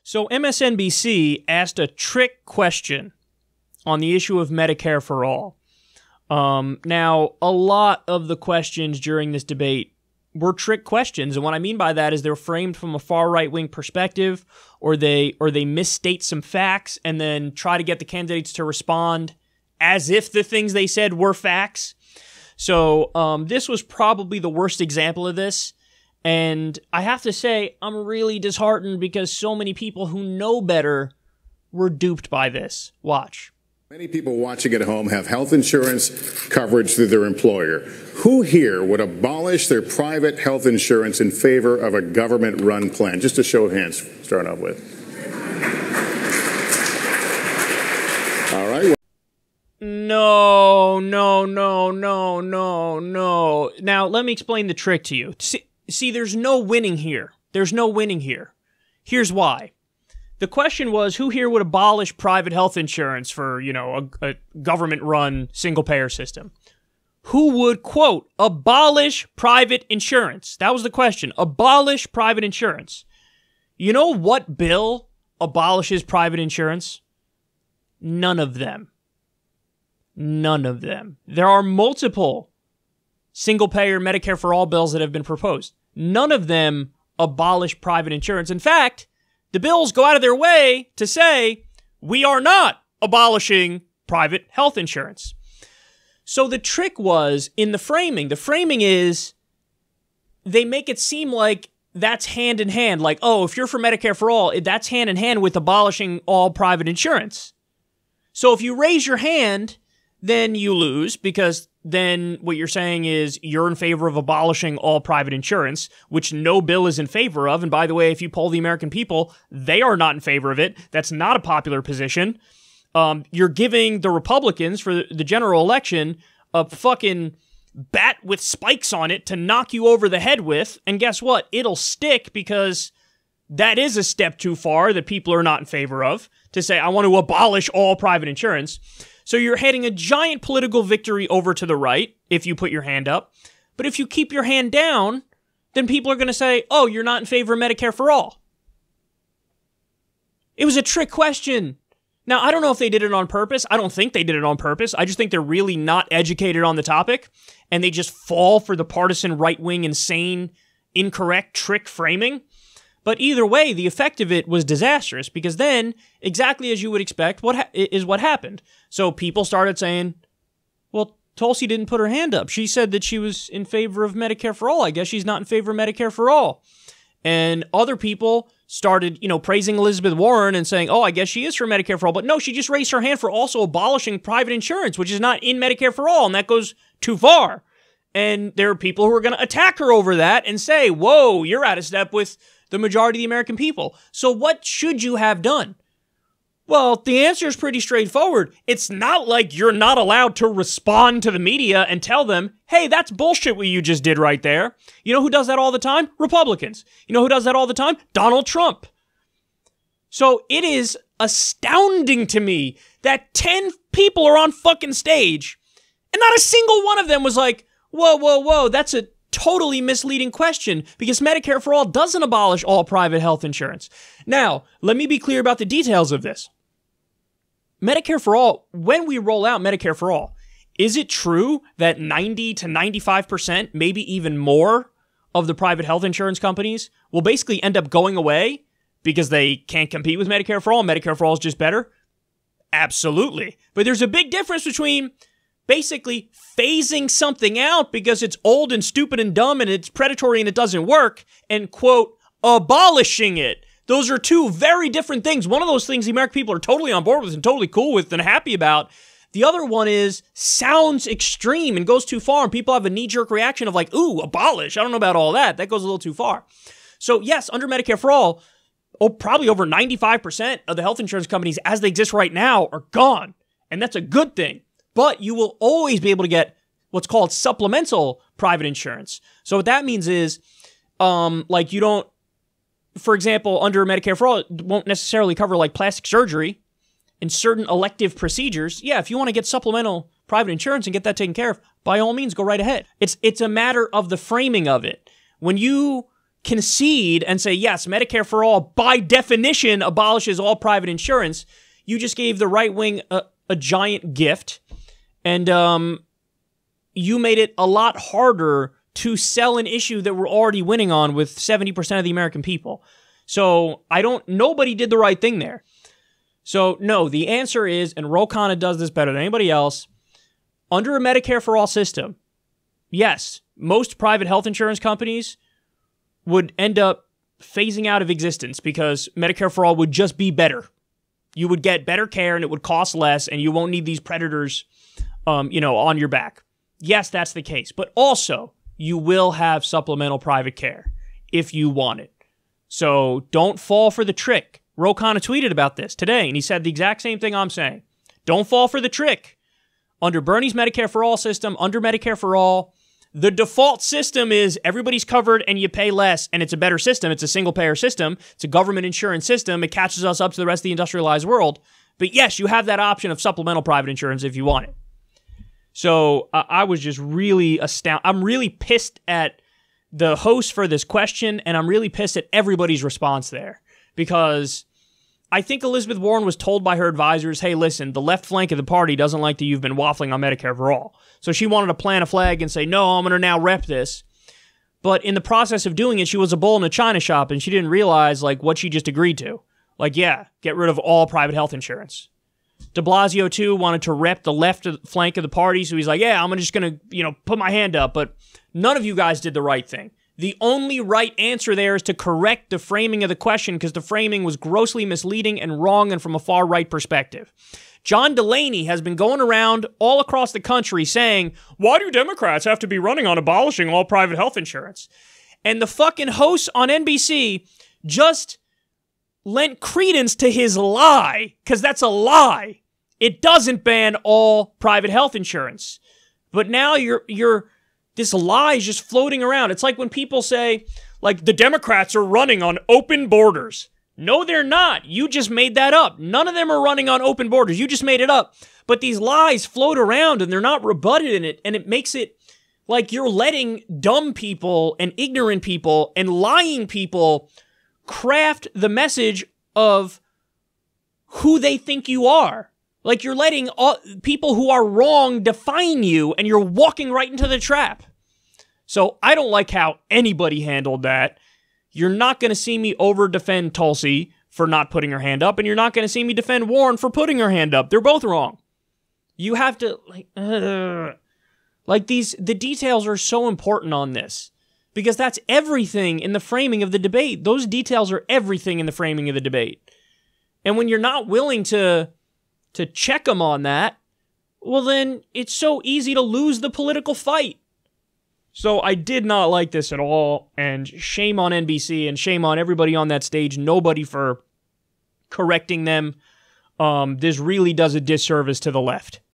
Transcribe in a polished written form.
So MSNBC asked a trick question on the issue of Medicare for all. Now, a lot of the questions during this debate were trick questions, and what I mean by that is they're framed from a far right-wing perspective, or they misstate some facts and then try to get the candidates to respond as if the things they said were facts. So this was probably the worst example of this, and I have to say I'm really disheartened because so many people who know better were duped by this. Watch. Many people watching at home have health insurance coverage through their employer. Who here would abolish their private health insurance in favor of a government-run plan? Just a show of hands, start off with. All right. No. Now, let me explain the trick to you. See, there's no winning here. There's no winning here. Here's why. The question was, who here would abolish private health insurance for, a government-run single-payer system? Who would, quote, abolish private insurance? That was the question. Abolish private insurance. You know what bill abolishes private insurance? None of them. None of them. There are multiple single-payer Medicare for all bills that have been proposed. None of them abolish private insurance. In fact, the bills go out of their way to say, we are not abolishing private health insurance. So the trick was in the framing. The framing is they make it seem like that's hand in hand. Like, oh, if you're for Medicare for all, that's hand in hand with abolishing all private insurance. So if you raise your hand, then you lose, because then what you're saying is you're in favor of abolishing all private insurance, which no bill is in favor of. And by the way, if you poll the American people, they are not in favor of it. That's not a popular position. You're giving the Republicans for the general election a fucking bat with spikes on it to knock you over the head with. And guess what? It'll stick, because that is a step too far that people are not in favor of, to say, I want to abolish all private insurance. So you're heading a giant political victory over to the right if you put your hand up. But if you keep your hand down, then people are going to say, oh, you're not in favor of Medicare for all. It was a trick question. Now, I don't know if they did it on purpose. I don't think they did it on purpose. I just think they're really not educated on the topic, and they just fall for the partisan, right-wing, insane, incorrect trick framing. But either way, the effect of it was disastrous, because then, exactly as you would expect, what happened. So people started saying, well, Tulsi didn't put her hand up. She said that she was in favor of Medicare for all. I guess she's not in favor of Medicare for all. And other people started, praising Elizabeth Warren and saying, oh, I guess she is for Medicare for all. But no, she just raised her hand for also abolishing private insurance, which is not in Medicare for all, and that goes too far. And there are people who are going to attack her over that and say, whoa, you're out of step with the majority of the American people. So what should you have done? Well, the answer is pretty straightforward. It's not like you're not allowed to respond to the media and tell them, hey, that's bullshit what you just did right there. You know who does that all the time? Republicans. You know who does that all the time? Donald Trump. So it is astounding to me that 10 people are on fucking stage and not a single one of them was like, whoa, that's a totally misleading question, because Medicare for all doesn't abolish all private health insurance. Now, let me be clear about the details of this. Medicare for all, when we roll out Medicare for all, is it true that 90 to 95%, maybe even more, of the private health insurance companies will basically end up going away because they can't compete with Medicare for all? Medicare for all is just better? Absolutely. But there's a big difference between basically phasing something out because it's old and stupid and dumb and it's predatory and it doesn't work, and, quote, abolishing it. Those are two very different things. One of those things the American people are totally on board with and totally cool with and happy about. The other one sounds extreme and goes too far, and people have a knee-jerk reaction of like, ooh, abolish. I don't know about all that. That goes a little too far. So yes, under Medicare for all, probably over 95% of the health insurance companies as they exist right now are gone. And that's a good thing. But you will always be able to get what's called supplemental private insurance. So what that means is, like, you don't, for example, under Medicare for all, it won't necessarily cover like plastic surgery and certain elective procedures. Yeah, if you want to get supplemental private insurance and get that taken care of, by all means, go right ahead. It's a matter of the framing of it. When you concede and say, yes, Medicare for all, by definition, abolishes all private insurance, you just gave the right wing a giant gift, and you made it a lot harder to sell an issue that we're already winning on with 70% of the American people. So nobody did the right thing there. So no, the answer is, and Ro Khanna does this better than anybody else, under a Medicare for all system, yes, most private health insurance companies would end up phasing out of existence because Medicare for all would just be better. You would get better care and it would cost less, and you won't need these predators, on your back. Yes, that's the case. But also, you will have supplemental private care if you want it. So don't fall for the trick. Ro Khanna tweeted about this today, and he said the exact same thing I'm saying. Don't fall for the trick. Under Bernie's Medicare for all system, under Medicare for all, the default system is everybody's covered and you pay less, and it's a better system. It's a single-payer system. It's a government insurance system. It catches us up to the rest of the industrialized world. But yes, you have that option of supplemental private insurance if you want it. So I was just really astounded. I'm really pissed at the host for this question, and I'm really pissed at everybody's response there. Because I think Elizabeth Warren was told by her advisors, hey, listen, the left flank of the party doesn't like that you've been waffling on Medicare for all. So she wanted to plant a flag and say, no, I'm going to now rep this. But in the process of doing it, she was a bull in a china shop, and she didn't realize what she just agreed to. Yeah, get rid of all private health insurance. De Blasio, too, wanted to rep the left flank of the party, so he's like, yeah, I'm just going to, put my hand up. But none of you guys did the right thing. The only right answer there is to correct the framing of the question, because the framing was grossly misleading and wrong and from a far-right perspective. John Delaney has been going around all across the country saying, why do Democrats have to be running on abolishing all private health insurance? And the fucking hosts on NBC just lent credence to his lie, because that's a lie. It doesn't ban all private health insurance. But now this lie is just floating around. It's like when people say, the Democrats are running on open borders. No, they're not. You just made that up. None of them are running on open borders. You just made it up. But these lies float around and they're not rebutted in it. And it makes it like you're letting dumb people and ignorant people and lying people craft the message of who they think you are. You're letting people who are wrong define you, and you're walking right into the trap. So I don't like how anybody handled that. You're not going to see me over-defend Tulsi for not putting her hand up, and you're not going to see me defend Warren for putting her hand up. They're both wrong. You have to, the details are so important on this, because that's everything in the framing of the debate. Those details are everything in the framing of the debate. And when you're not willing to check them on that, well then it's so easy to lose the political fight. So I did not like this at all, and shame on NBC and shame on everybody on that stage, nobody for correcting them. This really does a disservice to the left.